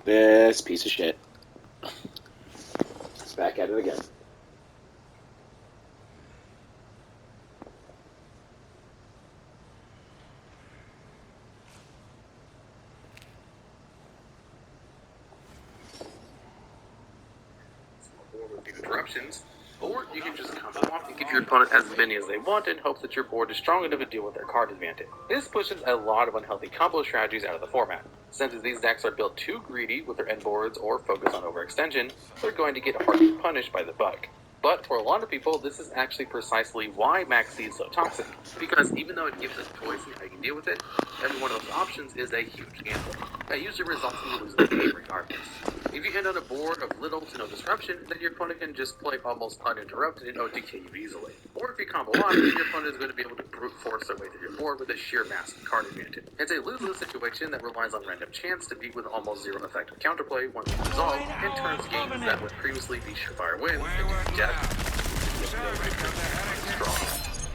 This piece of shit. It's back at it again. Interruptions, or you can just come off and give your opponent as many as they want in hopes that your board is strong enough to deal with their card advantage. This pushes a lot of unhealthy combo strategies out of the format. Since these decks are built too greedy with their end boards or focus on overextension, they're going to get hardly punished by the bug. But for a lot of people, this is actually precisely why Maxi is so toxic, because even though it gives us choice in how you can deal with it, every one of those options is a huge gamble. That usually results in you losing the game regardless. If you end on a board of little to no disruption, then your opponent can just play almost uninterrupted and OTK you easily. Or if you combo up, then your opponent is going to be able to brute force their way through your board with a sheer massive card advantage. It's a lose-lose situation that relies on random chance to beat with almost zero effective counterplay once it's resolved, and turns games that would previously be surefire wins into death.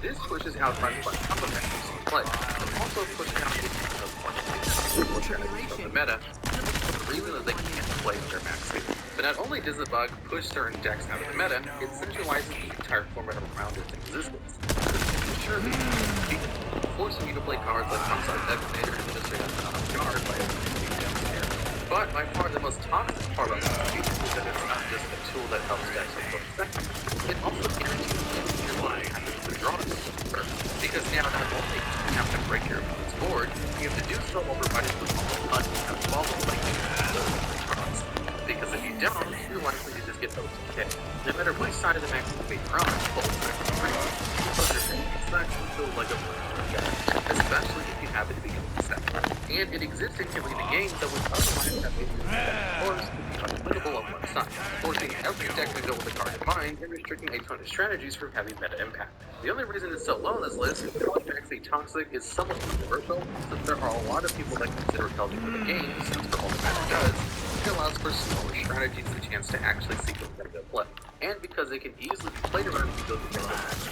This pushes out unplugged combo mechanisms in play, and also pushes out the of the meta, the reason that they can't play with their max speed. But not only does the bug push certain decks out of the meta, it centralizes the entire format around its existence. Surely, forcing you to play cards like Outside Devastator and just straight up guard by But by far the most toxic part of this feature is that it's not just a tool that helps decks with effective. It also guarantees that your line happens to draw it first. Because now not only do you have to break your opponent's board, you have to do so while providing with uncapped follow like cards. Because if you don't, you're likely to just get OTK. No matter which side of the max you may run, both sides are free. It's actually feels like a especially if you happen to be getting set. And it exists in the games that would otherwise have been forced unwinnable on one side, forcing every deck to go with a card in mind and restricting a ton of strategies from having meta impact. The only reason it's so low on this list is because Maxi Toxic is somewhat universal, since there are a lot of people that consider it healthy for the game, since for all the meta does, it allows for smaller strategies the chance to actually see the meta play, and because it can easily be played around to build the match.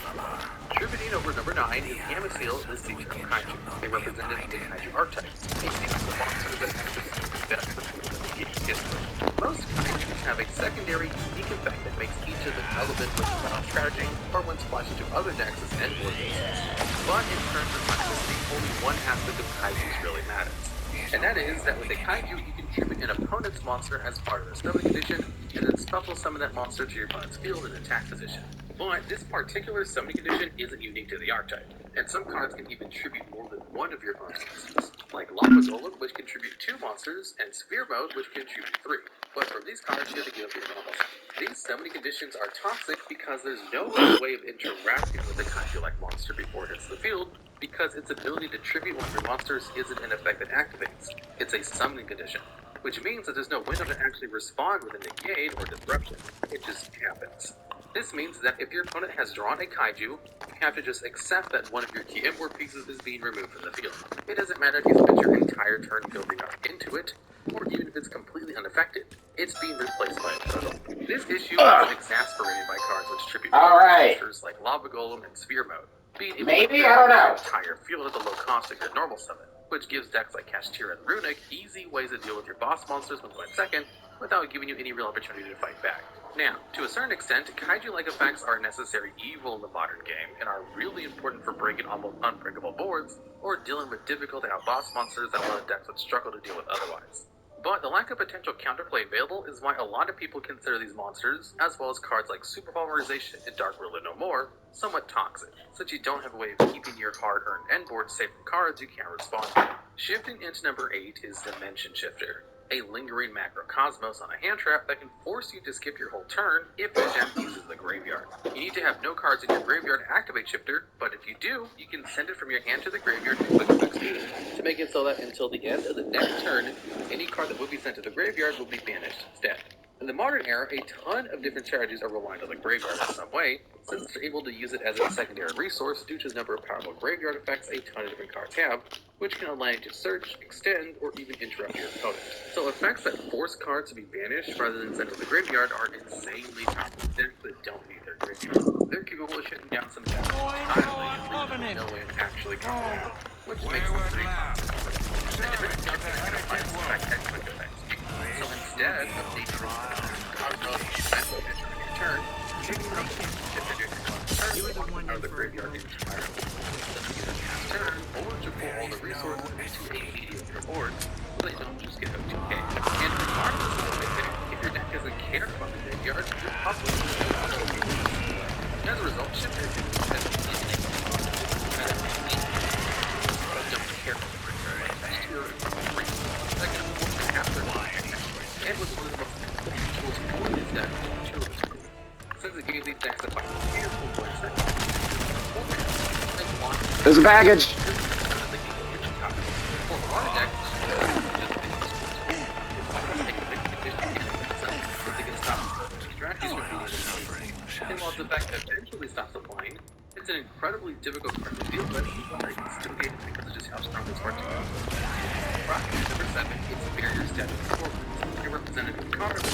Contributing over number 9 is Yamasil, the Siege of Kaiju, a representative of the Kaiju archetype. A sequence of monsters that actually best history. Most Kaijus have a secondary, unique effect that makes each of them relevant with strategy, or when splashed into other decks as end board bases. But in terms of toxicity, only one aspect of Kaijus really matters. And that is that with a Kaiju, you can tribute an opponent's monster as part of the summoning condition, and then special summon that monster to your opponent's field in attack position. But this particular summoning condition isn't unique to the archetype, and some cards can even tribute more than one of your opponent's monsters, like Lava Golem, which can tribute 2 monsters, and Sphere Mode, which can tribute 3. But for these cards, you have to give up your normal. These summoning conditions are toxic because there's no way of interacting with the Kaiju-like monster before it hits the field, because its ability to tribute one of your monsters isn't an effect that activates. It's a summoning condition, which means that there's no window to actually respond with a negate or disruption. It just happens. This means that if your opponent has drawn a Kaiju, you have to just accept that one of your key inboard pieces is being removed from the field. It doesn't matter if you spent your entire turn building up into it, or even if it's completely unaffected. It's being replaced by a turtle. This issue is exasperated by cards which tribute monsters like Lava Golem and Sphere Mode, being able to build your entire field at the low cost of your normal summon, which gives decks like Kashtira and Runic easy ways to deal with your boss monsters with 1 second, without giving you any real opportunity to fight back. Now, to a certain extent, Kaiju-like effects are a necessary evil in the modern game, and are really important for breaking almost unbreakable boards, or dealing with difficult to out-boss monsters that a lot of decks would struggle to deal with otherwise. But the lack of potential counterplay available is why a lot of people consider these monsters, as well as cards like Super Pulverization and Dark Ruler No More, somewhat toxic, since you don't have a way of keeping your hard-earned end board safe from cards you can't respond to. Shifting into number 8 is Dimension Shifter, a lingering macrocosmos on a hand trap that can force you to skip your whole turn if the gem uses the graveyard. You need to have no cards in your graveyard to activate Shifter, but if you do, you can send it from your hand to the graveyard with quick effect speed, to make it so that until the end of the next turn, any card that would be sent to the graveyard will be banished instead. In the modern era, a ton of different strategies are reliant on the graveyard in some way, since they're able to use it as a secondary resource due to the number of powerful graveyard effects a ton of different cards have, which can allow you to search, extend, or even interrupt your opponent. So effects that force cards to be banished rather than sent to the graveyard are insanely powerful decks that don't need their graveyard. They're capable of shutting down some decks entirely and leaving no way of actually coming over, which makes them pretty powerful. And if it's not going to apply this effect they don't just get O2K. And regardless of what they pick, if your deck doesn't care about the graveyard, you're probably going to go. As a result, Shifter has don't care about the graveyard. Like, you're like after and was one of the most tools for his deck. Since it gave these decks a beautiful play set. There's a package. And while the fact eventually stops applying, it's an incredibly difficult card to deal with. It's still gated because of just how strong this card is. Rock number 7, it's barrier status performance. It represented a card of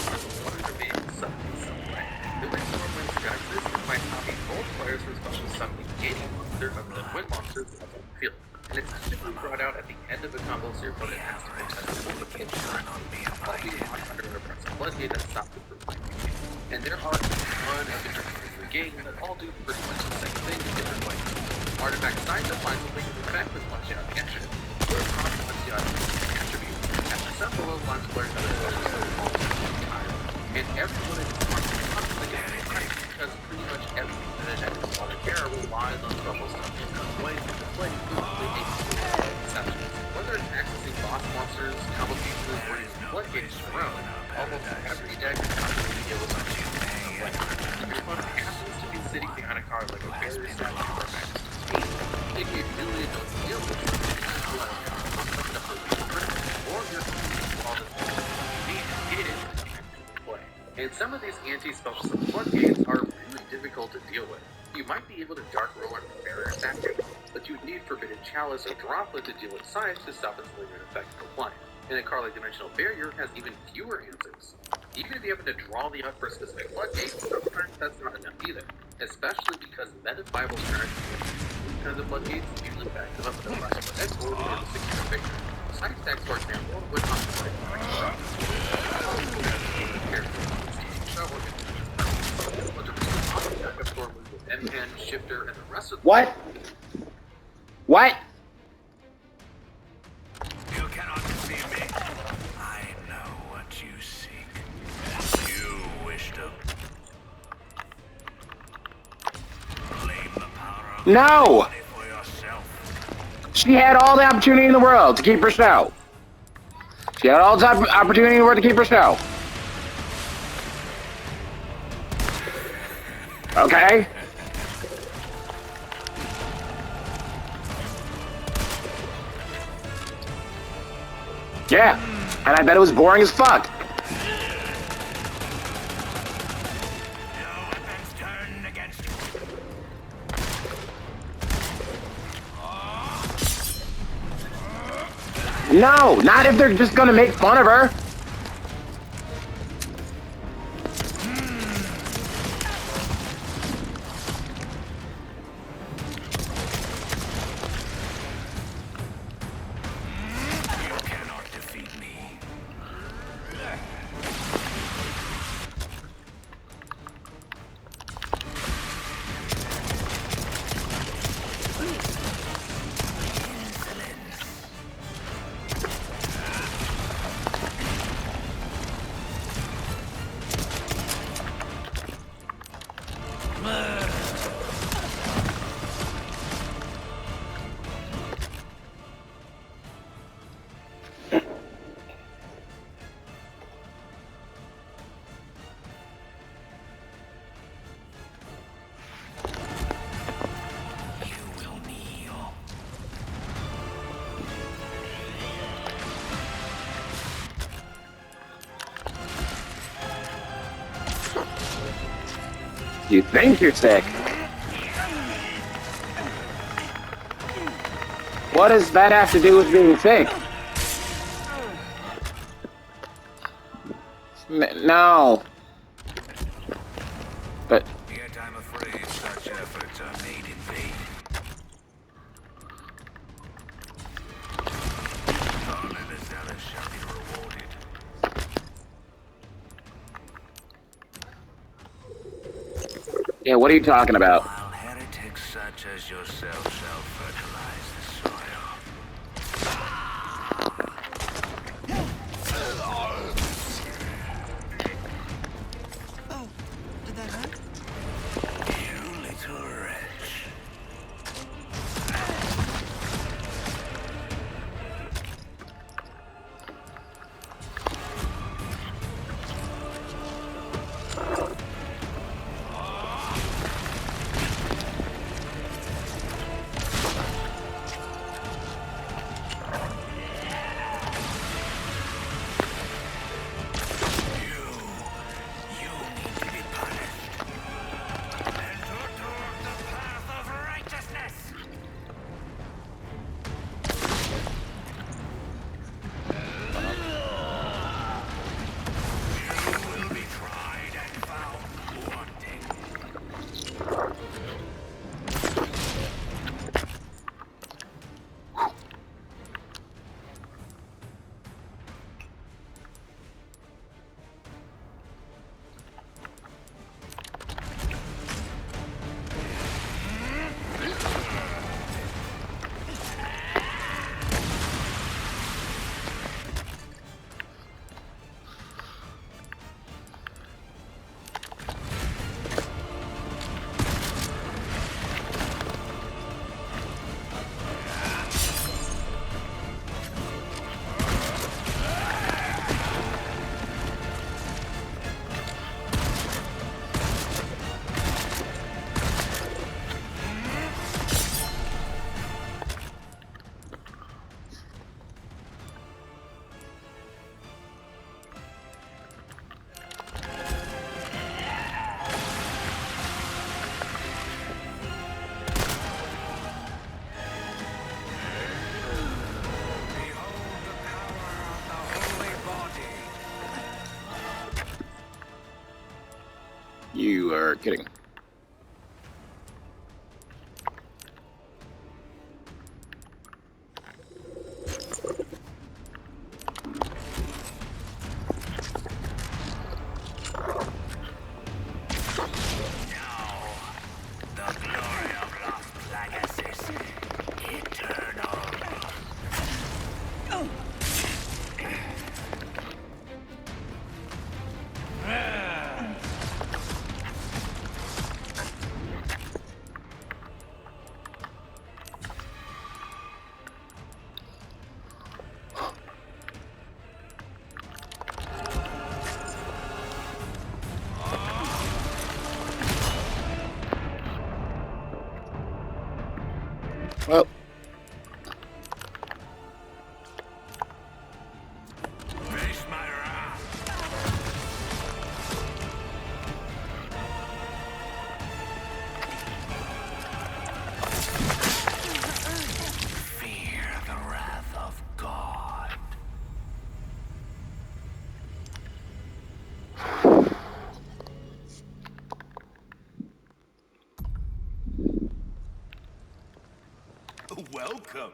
one of the being summoned in some way. The way Stormwind guides this is by stopping both players from special summoning any monster other than wind monsters on the field. And it's typically brought out at the end of the combo so your opponent has to contest it with a pinch turn on me. While being locked under an oppressive floodgate that stops it from playing. And there are a ton of different things in the game that all do pretty much the same thing in different ways. Artifact Signs apply something to the effect with one shot action, or a cost one shot attribute. After several low lines players have a special so entire. And everyone is constantly getting right because pretty much everything that is at Water Terror relies on special stuff in some way to play completely exceptions. Whether it's accessing boss monsters, combo pieces, or using floodgates to run, almost every deck is constantly to deal with something in some way. If your opponent happens to be sitting behind a card like a barrier statue or a Majesty Speed, it can really don't deal with it. Or you're all the gated play. And some of these anti-special floodgates are really difficult to deal with. You might be able to Dark Roller from barrier statue, but you would need Forbidden Chalice or Droplet to deal with Scythe to stop its lingering effect from applying. And a card like Dimensional Barrier has even fewer answers. Even if you happen to draw the up for a specific floodgate, sometimes that's not enough either. Especially because meta Bible strategies with kinds of floodgates usually back them up with a flash of X or a secure victory. Scythe decks, for example, would occupy M-Pen, Shifter, and the rest of the What? What? You cannot deceive me. I know what you seek. You wish to claim the power of No! money for yourself. She had all the opportunity in the world to keep her show. She had all the opportunity in the world to keep her show. Okay? Yeah, and I bet it was boring as fuck. Your weapons turn against you. No, not if they're just gonna make fun of her. You cannot defeat me. You will kneel. You think you're sick. What does that have to do with being sick? No. But Yet I'm afraid such efforts are made in vain. None in the zealous shall be rewarded. yeah, what are you talking about? While heretics such as yourself shall fertilize the soil. You are kidding. The glory of Las Plagas is eternal. Well, Face my wrath. Fear the wrath of God. Welcome.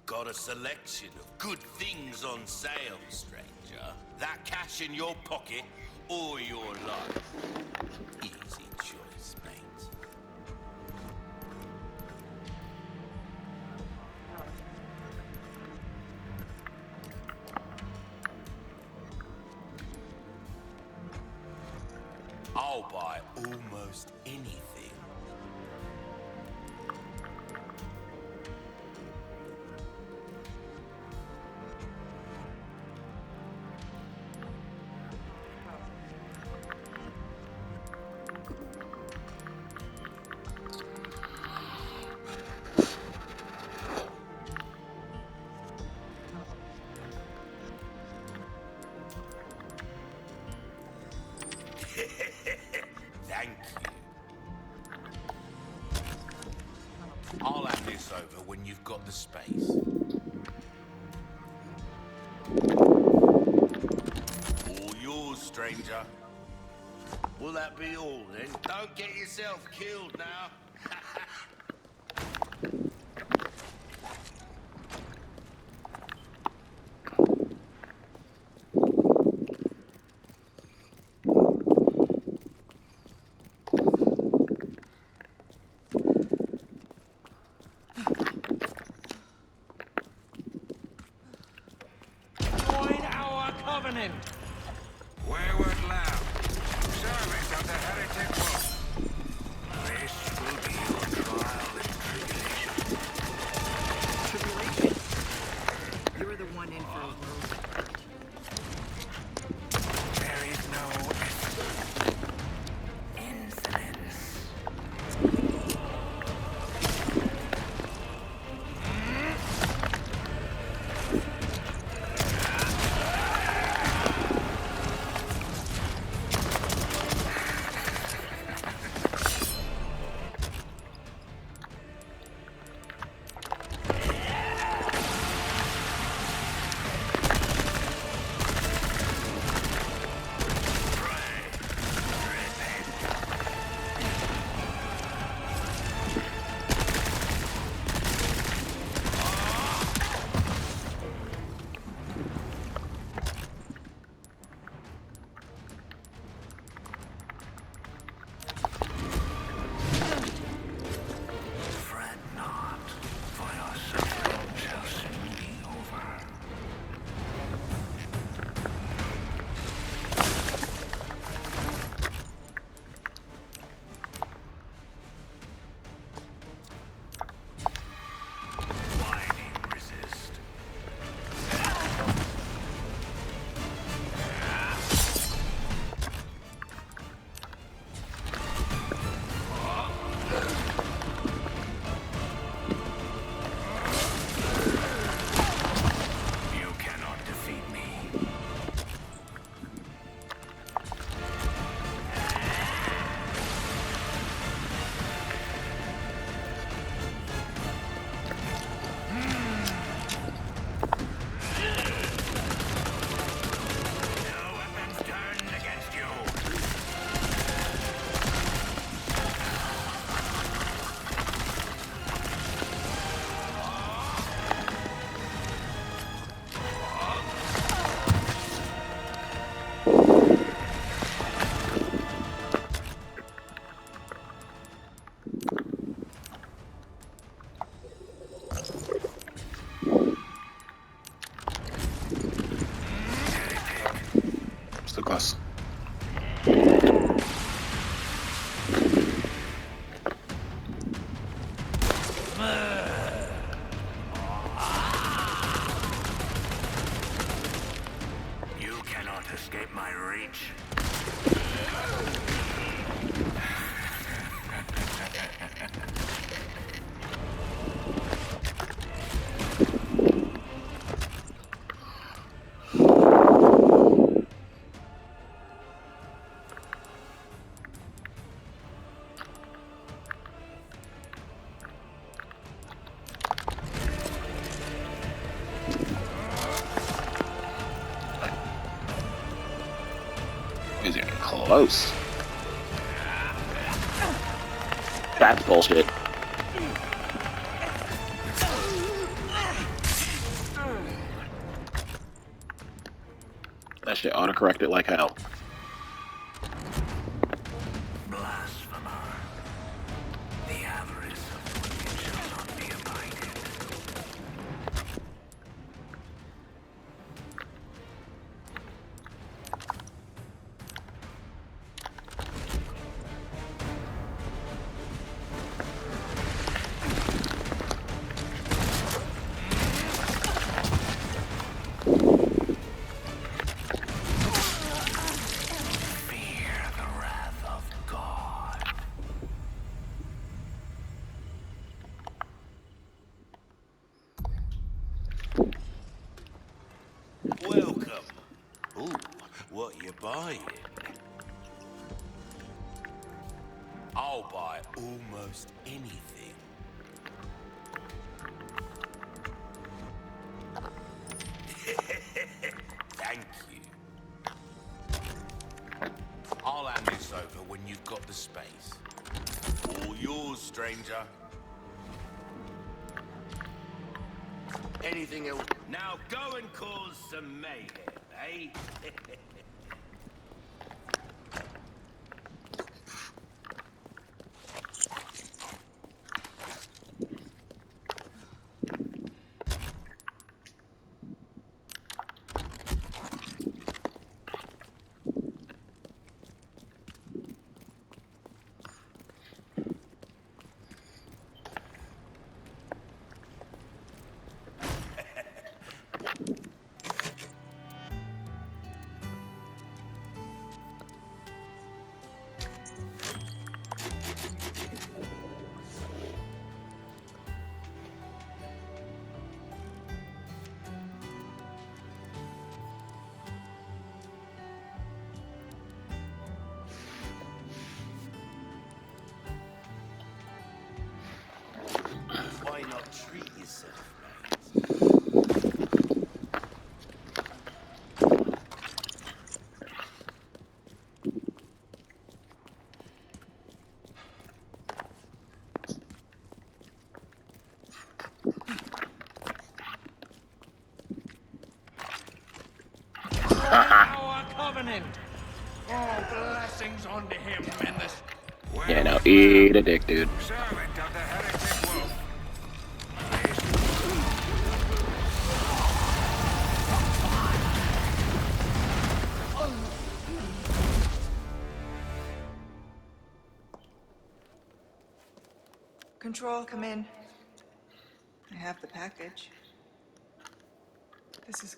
Got a selection of good things on sale, stranger. That cash in your pocket or your life. Easy choice, mate. I'll buy almost anything. Thank you. I'll have this over when you've got the space. All yours, stranger. Will that be all then? Don't get yourself killed now. Join our covenant. Wayward lamb. Service of the heretic wolf. This will be your trial and tribulation. Tribulation? You're the one in for a world. There is no insolence. too close. You cannot escape my reach. Is it close? That's bullshit. That shit autocorrected like hell. Blasphemer. The avarice of wicked shall not be abided. Fear the wrath of God. Welcome. Ooh, what you buying? I'll buy almost anything. Thank you. I'll hand this over when you've got the space. All yours, stranger. Anything else? Now go and cause some mayhem, eh? Why not treat yourself, mate? Our covenant. All blessings unto him in this. Yeah, now eat a dick, dude. Servant of the heretic wolf. Control, come in. I have the package. This is